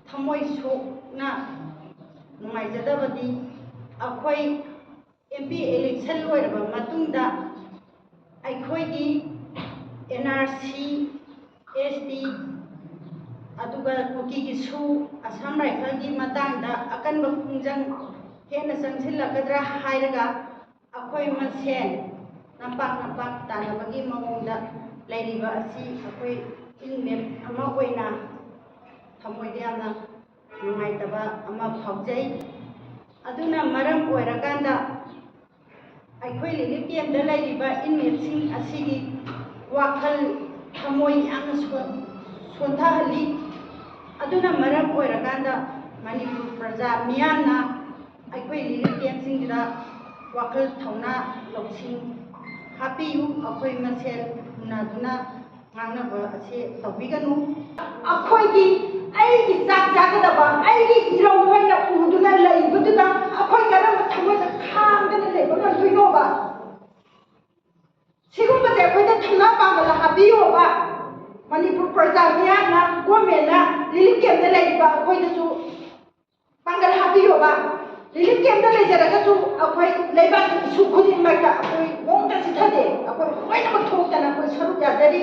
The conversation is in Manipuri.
ꯊꯃꯣꯏ ꯁꯣꯛꯅ ꯅꯨꯡꯉꯥꯏꯖꯗꯕꯗꯤ ꯑꯩꯈꯣꯏ MP ꯏꯂꯦꯛꯁꯟ ꯂꯣꯏꯔꯕ ꯃꯇꯨꯡꯗ ꯑꯩꯈꯣꯏꯒꯤ NRC SD ꯑꯗꯨꯒ ꯀꯨꯀꯤꯒꯤꯁꯨ ꯑꯁꯥꯝ ꯔꯥꯏꯐꯜꯒꯤ ꯃꯇꯥꯡꯗ ꯑꯀꯟꯕ ꯈꯣꯡꯖꯪ ꯍꯦꯟꯅ ꯆꯪꯁꯤꯜꯂꯛꯀꯗ꯭ꯔꯥ ꯍꯥꯏꯔꯒ ꯑꯩꯈꯣꯏ ꯃꯁꯦꯟ ꯅꯝꯄꯥꯛ ꯇꯥꯟꯅꯕꯒꯤ ꯃꯑꯣꯡꯗ ꯂꯩꯔꯤꯕ ꯑꯁꯤ ꯑꯩꯈꯣꯏ ꯏꯟꯃꯦꯠ ꯑꯃ ꯑꯣꯏꯅ ꯊꯃꯣꯏꯗ ꯌꯥꯝꯅ ꯅꯨꯡꯉꯥꯏꯇꯕ ꯑꯃ ꯐꯥꯎꯖꯩ꯫ ꯑꯗꯨꯅ ꯃꯔꯝ ꯑꯣꯏꯔꯀꯥꯟꯗ ꯑꯩꯈꯣꯏ ꯔꯤꯂꯤꯐ ꯀꯦꯝꯞꯇ ꯂꯩꯔꯤꯕ ꯏꯟꯃꯦꯠꯁꯤꯡ ꯑꯁꯤꯒꯤ ꯋꯥꯈꯜ ꯊꯃꯣꯏ ꯌꯥꯝꯅ ꯁꯣꯟꯊꯍꯜꯂꯤ꯫ ꯑꯗꯨꯅ ꯃꯔꯝ ꯑꯣꯏꯔꯀꯥꯟꯗ ꯃꯅꯤꯄꯨꯔ ꯄ꯭ꯔꯖꯥ ꯃꯤꯌꯥꯝꯅ ꯑꯩꯈꯣꯏ ꯔꯤꯂꯤꯐ ꯀꯦꯝꯞꯁꯤꯡꯁꯤꯗ ꯋꯥꯈꯜ ꯊꯧꯅꯥ ꯂꯧꯁꯤꯡ ꯍꯥꯞꯄꯤꯌꯨ, ꯑꯩꯈꯣꯏ ꯃꯁꯦꯜ ꯎꯅꯗꯨꯅ ꯉꯥꯡꯅꯕ ꯑꯁꯤ ꯇꯧꯕꯤꯒꯅꯨ꯫ ꯑꯩꯈꯣꯏꯒꯤ ꯑꯩꯒꯤ ꯆꯥꯛ ꯆꯥꯒꯗꯕ ꯑꯩꯒꯤ ꯏꯔꯧ ꯑꯣꯏꯅ ꯎꯗꯨꯅ ꯂꯩꯕꯗꯨꯗ ꯑꯩꯈꯣꯏ ꯀꯔꯝꯕ ꯊꯃꯣꯏꯗ ꯈꯥꯡꯗꯅ ꯂꯩꯕ ꯉꯝꯗꯣꯏꯅꯣꯕ? ꯁꯤꯒꯨꯝꯕꯁꯦ ꯑꯩꯈꯣꯏꯗ ꯊꯧꯅꯥ ꯄꯥꯡꯒꯜ ꯍꯥꯞꯄꯤꯌꯣꯕ꯫ ꯃꯅꯤꯄꯨꯔ ꯄ꯭ꯔꯖꯥ ꯃꯤꯌꯥꯝꯅ, ꯒꯣꯔꯃꯦꯟꯅ ꯔꯤꯂꯤꯐ ꯀꯦꯝꯞꯇ ꯂꯩꯔꯤꯕ ꯑꯩꯈꯣꯏꯗꯁꯨ ꯄꯥꯡꯒꯜ ꯍꯥꯞꯄꯤꯌꯣꯕ꯫ ꯔꯤꯂꯤꯐ ꯀꯦꯝꯞꯇ ꯂꯩꯖꯔꯒꯁꯨ ꯑꯩꯈꯣꯏ ꯂꯩꯕꯥꯛꯀꯤ ꯏꯁꯨ ꯈꯨꯗꯤꯡꯃꯛꯇ ꯑꯩꯈꯣꯏ ꯅꯣꯡꯇ ꯆꯤꯊꯗꯦ, ꯑꯩꯈꯣꯏ ꯂꯣꯏꯅꯃꯛ ꯊꯣꯛꯇꯅ ꯑꯩꯈꯣꯏ ꯁꯔꯨꯛ ꯌꯥꯖꯔꯤ꯫